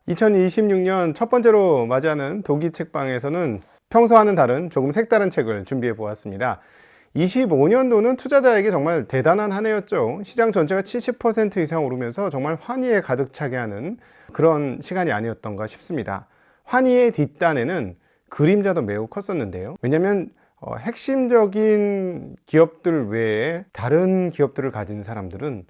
(2026년) 첫 번째로 맞이하는 독이 책방에서는 평소와는 다른 조금 색다른 책을 준비해 보았습니다. 25년도는 투자자에게 정말 대단한 한 해였죠. 시장 전체가 70% 이상 오르면서 정말 환희에 가득 차게 하는 그런 시간이 아니었던가 싶습니다. 환희의 뒷단에는 그림자도 매우 컸었는데요. 왜냐하면 핵심적인 기업들 외에 다른 기업들을 가진 사람들은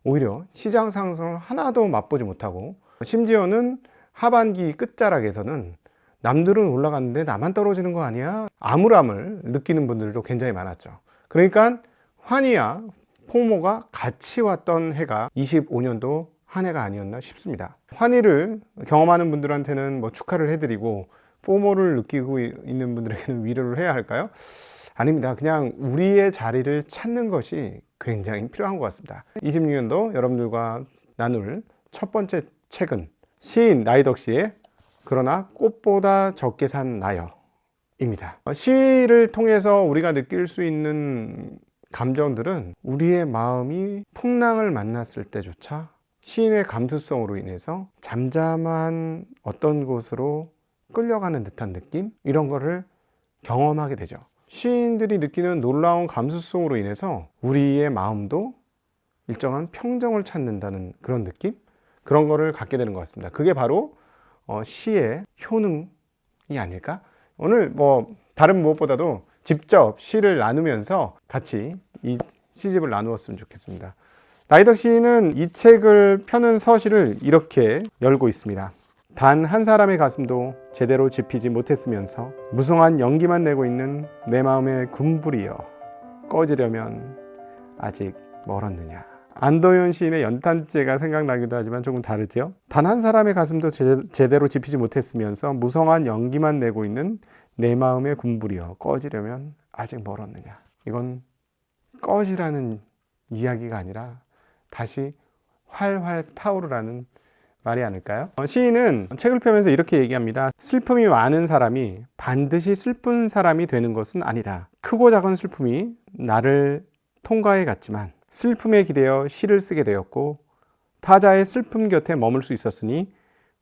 오히려 시장 상승을 하나도 맛보지 못하고, 심지어는 하반기 끝자락에서는 남들은 올라갔는데 나만 떨어지는 거 아니야? 암울함을 느끼는 분들도 굉장히 많았죠. 그러니까 환희와 포모가 같이 왔던 해가 25년도 한 해가 아니었나 싶습니다. 환희를 경험하는 분들한테는 뭐 축하를 해드리고, 포모를 느끼고 있는 분들에게는 위로를 해야 할까요? 아닙니다. 그냥 우리의 자리를 찾는 것이 굉장히 필요한 것 같습니다. 26년도 여러분들과 나눌 첫 번째 책은 시인 나이덕 씨의 그러나 꽃보다 적게 산 나여 입니다. 시를 통해서 우리가 느낄 수 있는 감정들은 우리의 마음이 풍랑을 만났을 때조차 시인의 감수성으로 인해서 잠잠한 어떤 곳으로 끌려가는 듯한 느낌, 이런 거를 경험하게 되죠. 시인들이 느끼는 놀라운 감수성으로 인해서 우리의 마음도 일정한 평정을 찾는다는 그런 느낌, 그런 거를 갖게 되는 것 같습니다. 그게 바로 시의 효능이 아닐까? 오늘 뭐 다른 무엇보다도 직접 시를 나누면서 같이 이 시집을 나누었으면 좋겠습니다. 나이덕 시인은 이 책을 펴는 서시를 이렇게 열고 있습니다. 단 한 사람의 가슴도 제대로 지피지 못했으면서 무성한 연기만 내고 있는 내 마음의 군불이여, 꺼지려면 아직 멀었느냐. 안도현 시인의 연탄재가 생각나기도 하지만 조금 다르죠. 단 한 사람의 가슴도 제대로 지피지 못했으면서 무성한 연기만 내고 있는 내 마음의 군불이여, 꺼지려면 아직 멀었느냐. 이건 꺼지라는 이야기가 아니라 다시 활활 타오르라는 말이 아닐까요? 시인은 책을 펴면서 이렇게 얘기합니다. 슬픔이 많은 사람이 반드시 슬픈 사람이 되는 것은 아니다. 크고 작은 슬픔이 나를 통과해 갔지만 슬픔에 기대어 시를 쓰게 되었고, 타자의 슬픔 곁에 머물 수 있었으니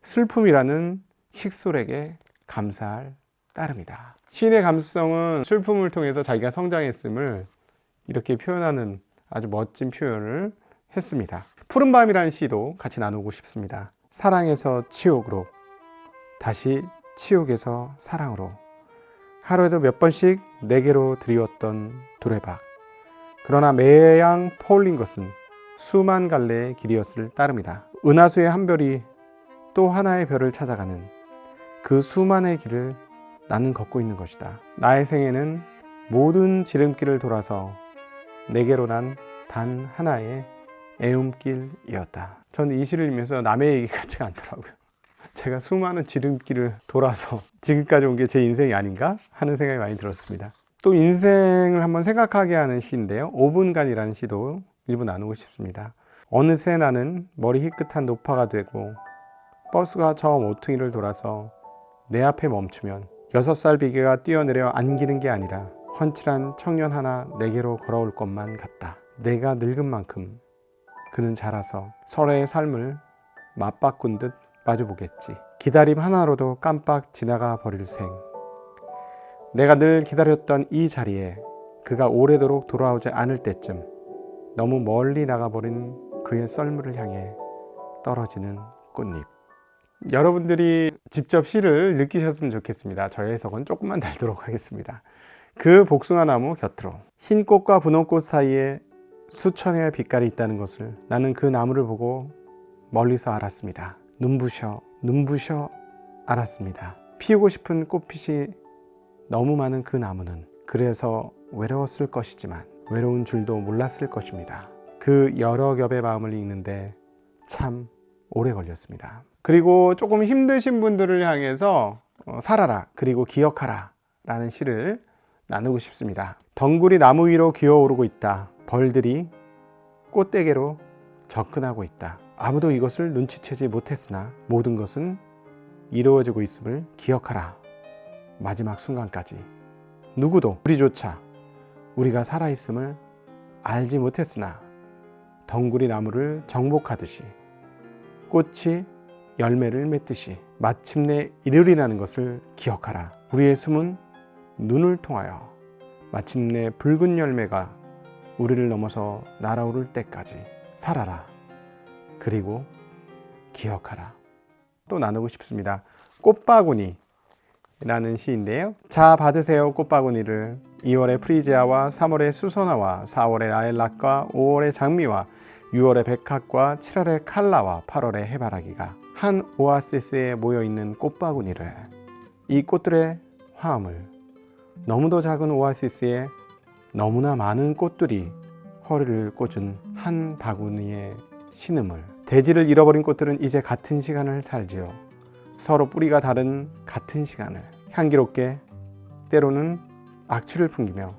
슬픔이라는 식솔에게 감사할 따름이다. 시인의 감수성은 슬픔을 통해서 자기가 성장했음을 이렇게 표현하는 아주 멋진 표현을 했습니다. 푸른밤이라는 시도 같이 나누고 싶습니다. 사랑에서 치욕으로, 다시 치욕에서 사랑으로, 하루에도 몇 번씩 내게로 드리웠던 두레박. 그러나 매양 퍼올린 것은 수만 갈래의 길이었을 따름이다. 은하수의 한 별이 또 하나의 별을 찾아가는 그 수만의 길을 나는 걷고 있는 것이다. 나의 생애는 모든 지름길을 돌아서 내게로 난 단 하나의 애움길이었다. 저는 이 시를 읽으면서 남의 얘기 같지가 않더라고요. 제가 수많은 지름길을 돌아서 지금까지 온 게 제 인생이 아닌가 하는 생각이 많이 들었습니다. 또 인생을 한번 생각하게 하는 시인데요. 5분간이라는 시도 일부 나누고 싶습니다. 어느새 나는 머리 희끗한 노파가 되고, 버스가 저 모퉁이를 돌아서 내 앞에 멈추면 6살 비계가 뛰어내려 안기는 게 아니라 훤칠한 청년 하나 내게로 걸어올 것만 같다. 내가 늙은 만큼 그는 자라서 설의 삶을 맞바꾼 듯 마주보겠지. 기다림 하나로도 깜빡 지나가 버릴 생. 내가 늘 기다렸던 이 자리에 그가 오래도록 돌아오지 않을 때쯤 너무 멀리 나가버린 그의 썰물을 향해 떨어지는 꽃잎. 여러분들이 직접 시를 느끼셨으면 좋겠습니다. 저의 해석은 조금만 달도록 하겠습니다. 그 복숭아나무 곁으로 흰 꽃과 분홍 꽃 사이에 수천의 빛깔이 있다는 것을 나는 그 나무를 보고 멀리서 알았습니다. 눈부셔 알았습니다. 피우고 싶은 꽃빛이 너무 많은 그 나무는 그래서 외로웠을 것이지만 외로운 줄도 몰랐을 것입니다. 그 여러 겹의 마음을 읽는데 참 오래 걸렸습니다. 그리고 조금 힘드신 분들을 향해서 살아라, 그리고 기억하라 라는 시를 나누고 싶습니다. 덩굴이 나무 위로 기어오르고 있다. 벌들이 꽃대개로 접근하고 있다. 아무도 이것을 눈치채지 못했으나 모든 것은 이루어지고 있음을 기억하라. 마지막 순간까지 누구도 우리조차 우리가 살아있음을 알지 못했으나 덩구리 나무를 정복하듯이 꽃이 열매를 맺듯이 마침내 이르리라는 것을 기억하라. 우리의 숨은 눈을 통하여 마침내 붉은 열매가 우리를 넘어서 날아오를 때까지 살아라. 그리고 기억하라. 또 나누고 싶습니다. 꽃바구니 라는 시인데요. 자 받으세요 꽃바구니를. 2월의 프리지아와 3월의 수선화와 4월의 라일락과 5월의 장미와 6월의 백합과 7월의 칼라와 8월의 해바라기가 한 오아시스에 모여있는 꽃바구니를, 이 꽃들의 화음을, 너무도 작은 오아시스에 너무나 많은 꽃들이 허리를 꽂은 한 바구니의 신음을, 대지를 잃어버린 꽃들은 이제 같은 시간을 살지요. 서로 뿌리가 다른 같은 시간을 향기롭게, 때로는 악취를 풍기며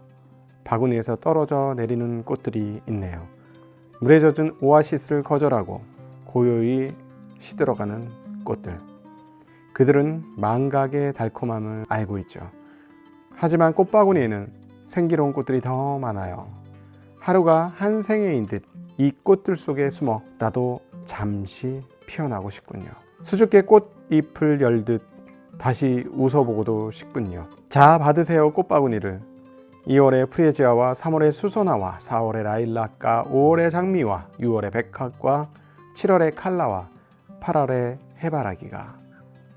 바구니에서 떨어져 내리는 꽃들이 있네요. 물에 젖은 오아시스를 거절하고 고요히 시들어가는 꽃들. 그들은 망각의 달콤함을 알고 있죠. 하지만 꽃바구니에는 생기로운 꽃들이 더 많아요. 하루가 한 생애인 듯 이 꽃들 속에 숨어 나도 잠시 피어나고 싶군요. 수줍게 꽃잎을 열듯 다시 웃어보고도 싶군요. 자 받으세요 꽃바구니를. 2월의 프리지아와 3월의 수선화와 4월의 라일락과 5월의 장미와 6월의 백합과 7월의 칼라와 8월의 해바라기가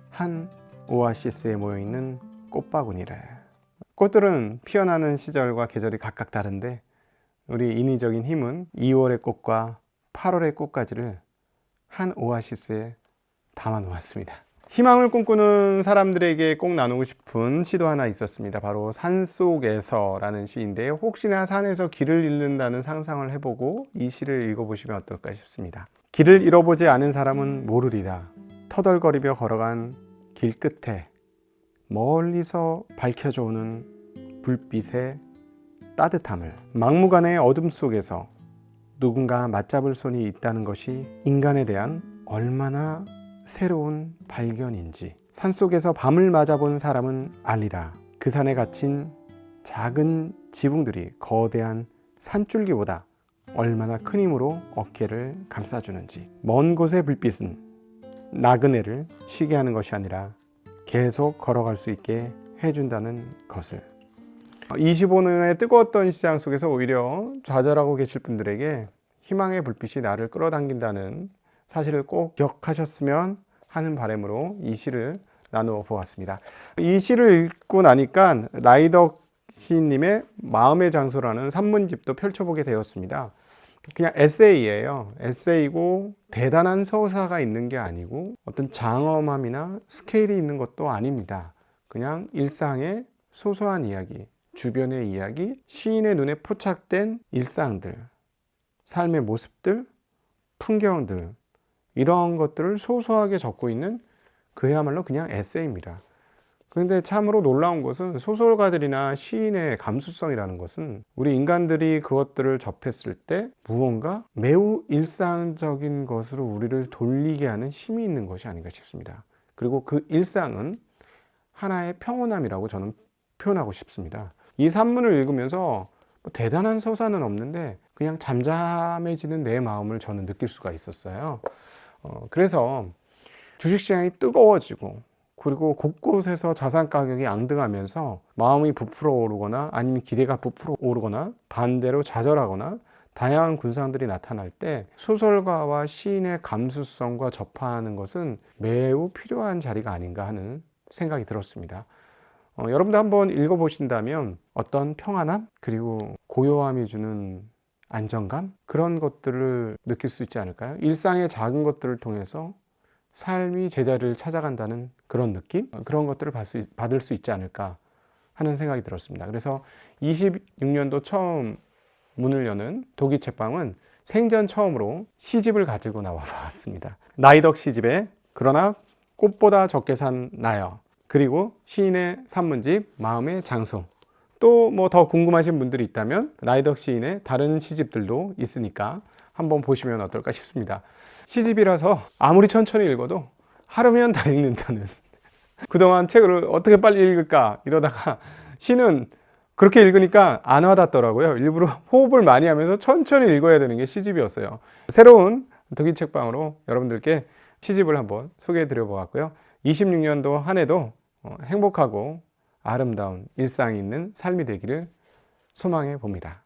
한 오아시스에 모여있는 꽃바구니를. 꽃들은 피어나는 시절과 계절이 각각 다른데 우리 인위적인 힘은 2월의 꽃과 8월의 꽃까지를 한 오아시스에 담아 놓았습니다. 희망을 꿈꾸는 사람들에게 꼭 나누고 싶은 시도 하나 있었습니다. 바로 산속에서라는 시인데요. 혹시나 산에서 길을 잃는다는 상상을 해보고 이 시를 읽어보시면 어떨까 싶습니다. 길을 잃어보지 않은 사람은 모르리라. 터덜거리며 걸어간 길 끝에 멀리서 밝혀져 오는 불빛의 따뜻함을, 막무가내의 어둠 속에서 누군가 맞잡을 손이 있다는 것이 인간에 대한 얼마나 새로운 발견인지 산속에서 밤을 맞아본 사람은 알리라. 그 산에 갇힌 작은 지붕들이 거대한 산줄기보다 얼마나 큰 힘으로 어깨를 감싸주는지. 먼 곳의 불빛은 나그네를 쉬게 하는 것이 아니라 계속 걸어갈 수 있게 해준다는 것을. 25년의 뜨거웠던 시장 속에서 오히려 좌절하고 계실 분들에게 희망의 불빛이 나를 끌어당긴다는 사실을 꼭 기억하셨으면 하는 바람으로 이 시를 나누어 보았습니다. 이 시를 읽고 나니까 라이덕 시인님의 마음의 장소라는 산문집도 펼쳐보게 되었습니다. 그냥 에세이예요. 에세이고 대단한 서사가 있는 게 아니고 어떤 장엄함이나 스케일이 있는 것도 아닙니다. 그냥 일상의 소소한 이야기, 주변의 이야기, 시인의 눈에 포착된 일상들, 삶의 모습들, 풍경들, 이런 것들을 소소하게 적고 있는 그야말로 그냥 에세이입니다. 그런데 참으로 놀라운 것은 소설가들이나 시인의 감수성이라는 것은 우리 인간들이 그것들을 접했을 때 무언가 매우 일상적인 것으로 우리를 돌리게 하는 힘이 있는 것이 아닌가 싶습니다. 그리고 그 일상은 하나의 평온함이라고 저는 표현하고 싶습니다. 이 산문을 읽으면서 대단한 서사는 없는데 그냥 잠잠해지는 내 마음을 저는 느낄 수가 있었어요. 그래서 주식시장이 뜨거워지고 그리고 곳곳에서 자산 가격이 앙등하면서 마음이 부풀어 오르거나 아니면 기대가 부풀어 오르거나 반대로 좌절하거나 다양한 군상들이 나타날 때 소설가와 시인의 감수성과 접하는 것은 매우 필요한 자리가 아닌가 하는 생각이 들었습니다. 여러분도 한번 읽어보신다면 어떤 평안함 그리고 고요함이 주는 안정감, 그런 것들을 느낄 수 있지 않을까요? 일상의 작은 것들을 통해서 삶이 제자리를 찾아간다는 그런 느낌? 그런 것들을 받을 수 있지 않을까 하는 생각이 들었습니다. 그래서 26년도 처음 문을 여는 독일 책방은 생전 처음으로 시집을 가지고 나와 봤습니다. 나이덕 시집에 그러나 꽃보다 적게 산 나여, 그리고 시인의 산문집 마음의 장소, 또 뭐 더 궁금하신 분들이 있다면 나이덕 시인의 다른 시집들도 있으니까 한번 보시면 어떨까 싶습니다. 시집이라서 아무리 천천히 읽어도 하루면 다 읽는다는 그동안 책을 어떻게 빨리 읽을까 이러다가 시는 그렇게 읽으니까 안 와닿더라고요. 일부러 호흡을 많이 하면서 천천히 읽어야 되는 게 시집이었어요. 새로운 독일 책방으로 여러분들께 시집을 한번 소개해 드려 보았고요. 26년도 한 해도 행복하고 아름다운 일상이 있는 삶이 되기를 소망해 봅니다.